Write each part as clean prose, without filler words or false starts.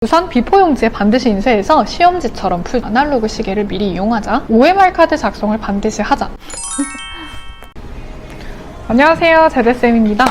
우선 비포용지에 반드시 인쇄해서 시험지처럼 풀 아날로그 시계를 미리 이용하자. OMR 카드 작성을 반드시 하자. 안녕하세요, 제대쌤입니다.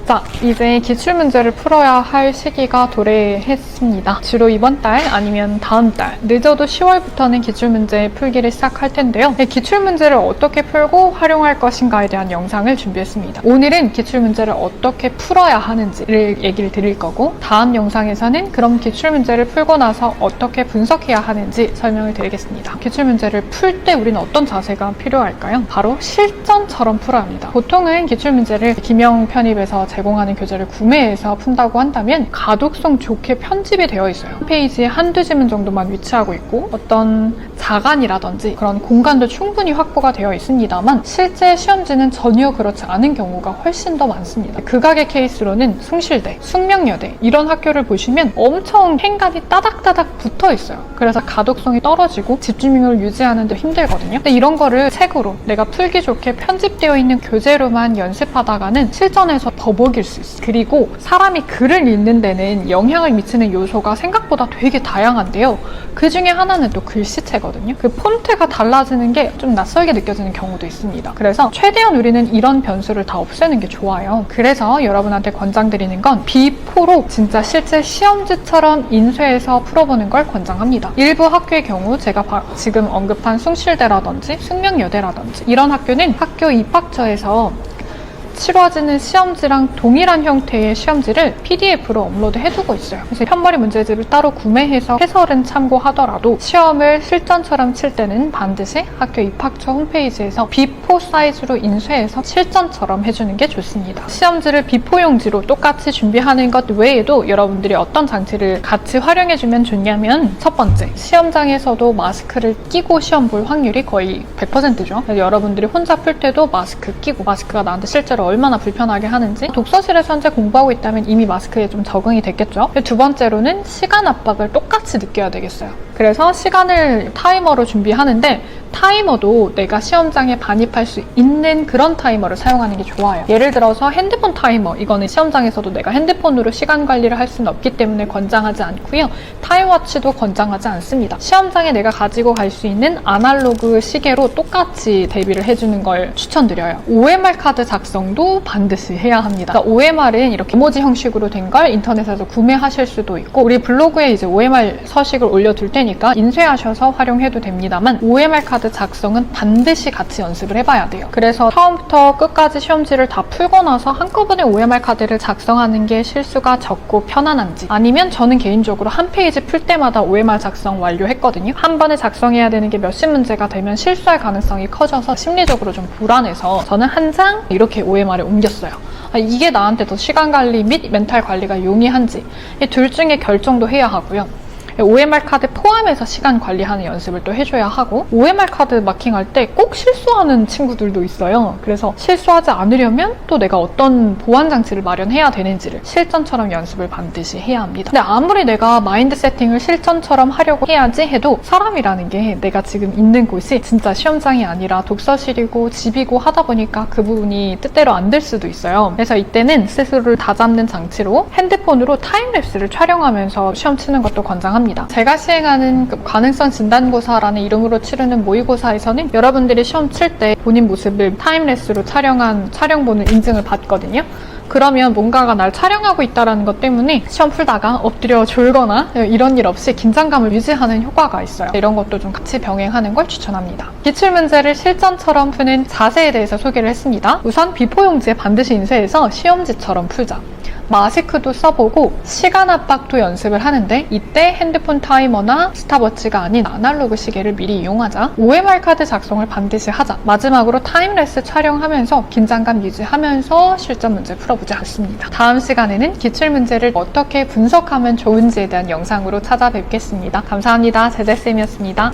자, 이제 기출문제를 풀어야 할 시기가 도래했습니다. 주로 이번 달 아니면 다음 달, 늦어도 10월부터는 기출문제 풀기를 시작할 텐데요. 기출문제를 어떻게 풀고 활용할 것인가에 대한 영상을 준비했습니다. 오늘은 기출문제를 어떻게 풀어야 하는지를 얘기를 드릴 거고, 다음 영상에서는 그럼 기출문제를 풀고 나서 어떻게 분석해야 하는지 설명을 드리겠습니다. 기출문제를 풀 때 우리는 어떤 자세가 필요할까요? 바로 실전처럼 풀어야 합니다. 보통은 기출문제를 기명 편입에서 제공하는 교재를 구매해서 푼다고 한다면 가독성 좋게 편집이 되어 있어요. 홈페이지에 한두 지문 정도만 위치하고 있고 어떤 자간이라든지 그런 공간도 충분히 확보가 되어 있습니다만 실제 시험지는 전혀 그렇지 않은 경우가 훨씬 더 많습니다. 극악의 케이스로는 숭실대, 숙명여대 이런 학교를 보시면 엄청 행간이 따닥따닥 붙어 있어요. 그래서 가독성이 떨어지고 집중력을 유지하는 데 힘들거든요. 근데 이런 거를 책으로 내가 풀기 좋게 편집되어 있는 교재로만 연습하다가는 실전에서 버벅일 수 있어요. 그리고 사람이 글을 읽는 데는 영향을 미치는 요소가 생각보다 되게 다양한데요. 그 중에 하나는 또 글씨체거든요. 그 폰트가 달라지는 게 좀 낯설게 느껴지는 경우도 있습니다. 그래서 최대한 우리는 이런 변수를 다 없애는 게 좋아요. 그래서 여러분한테 권장드리는 건 B4로 진짜 실제 시험지처럼 인쇄해서 풀어보는 걸 권장합니다. 일부 학교의 경우 제가 지금 언급한 숭실대라든지 숙명여대라든지 이런 학교는 학교 입학처에서 치러지는 시험지랑 동일한 형태의 시험지를 PDF로 업로드 해두고 있어요. 그래서 편머리 문제집을 따로 구매해서 해설은 참고하더라도 시험을 실전처럼 칠 때는 반드시 학교 입학처 홈페이지에서 B4 사이즈로 인쇄해서 실전처럼 해주는 게 좋습니다. 시험지를 비포용지로 똑같이 준비하는 것 외에도 여러분들이 어떤 장치를 같이 활용해주면 좋냐면 첫 번째, 시험장에서도 마스크를 끼고 시험 볼 확률이 거의 100%죠. 여러분들이 혼자 풀 때도 마스크 끼고 마스크가 나한테 실제로 얼마나 불편하게 하는지 독서실에서 현재 공부하고 있다면 이미 마스크에 좀 적응이 됐겠죠. 두 번째로는 시간 압박을 똑같이 느껴야 되겠어요. 그래서 시간을 타이머로 준비하는데 타이머도 내가 시험장에 반입할 수 있는 그런 타이머를 사용하는 게 좋아요. 예를 들어서 핸드폰 타이머, 이거는 시험장에서도 내가 핸드폰으로 시간 관리를 할 수는 없기 때문에 권장하지 않고요. 타임워치도 권장하지 않습니다. 시험장에 내가 가지고 갈 수 있는 아날로그 시계로 똑같이 대비를 해주는 걸 추천드려요. OMR 카드 작성도 반드시 해야 합니다. 그러니까 OMR은 이렇게 이모지 형식으로 된 걸 인터넷에서 구매하실 수도 있고 우리 블로그에 이제 OMR 서식을 올려둘 테니까 인쇄하셔서 활용해도 됩니다만 OMR 카드 작성은 반드시 같이 연습을 해봐야 돼요. 그래서 처음부터 끝까지 시험지를 다 풀고 나서 한꺼번에 OMR 카드를 작성하는 게 실수가 적고 편안한지, 아니면 저는 개인적으로 한 페이지 풀 때마다 OMR 작성 완료했거든요. 한 번에 작성해야 되는 게 몇십 문제가 되면 실수할 가능성이 커져서 심리적으로 좀 불안해서 저는 한 장 이렇게 OMR에 옮겼어요. 이게 나한테 더 시간 관리 및 멘탈 관리가 용이한지 이 둘 중에 결정도 해야 하고요. OMR 카드 포함해서 시간 관리하는 연습을 또 해줘야 하고, OMR 카드 마킹할 때 꼭 실수하는 친구들도 있어요. 그래서 실수하지 않으려면 또 내가 어떤 보완 장치를 마련해야 되는지를 실전처럼 연습을 반드시 해야 합니다. 근데 아무리 내가 마인드 세팅을 실전처럼 하려고 해야지 해도 사람이라는 게 내가 지금 있는 곳이 진짜 시험장이 아니라 독서실이고 집이고 하다 보니까 그 부분이 뜻대로 안 될 수도 있어요. 그래서 이때는 스스로를 다잡는 장치로 핸드폰으로 타임랩스를 촬영하면서 시험 치는 것도 권장합니다. 제가 시행하는 가능성 진단고사라는 이름으로 치르는 모의고사에서는 여러분들이 시험 칠 때 본인 모습을 타임랩스로 촬영한 촬영본을 인증을 받거든요. 그러면 뭔가가 날 촬영하고 있다는 것 때문에 시험 풀다가 엎드려 졸거나 이런 일 없이 긴장감을 유지하는 효과가 있어요. 이런 것도 좀 같이 병행하는 걸 추천합니다. 기출문제를 실전처럼 푸는 자세에 대해서 소개를 했습니다. 우선 비포용지에 반드시 인쇄해서 시험지처럼 풀자. 마스크도 써보고 시간 압박도 연습을 하는데 이때 핸드폰 타이머나 스탑워치가 아닌 아날로그 시계를 미리 이용하자. OMR 카드 작성을 반드시 하자. 마지막으로 타임랩스 촬영하면서 긴장감 유지하면서 실전 문제 풀어보지 않습니다. 다음 시간에는 기출문제를 어떻게 분석하면 좋은지에 대한 영상으로 찾아뵙겠습니다. 감사합니다. 제재쌤이었습니다.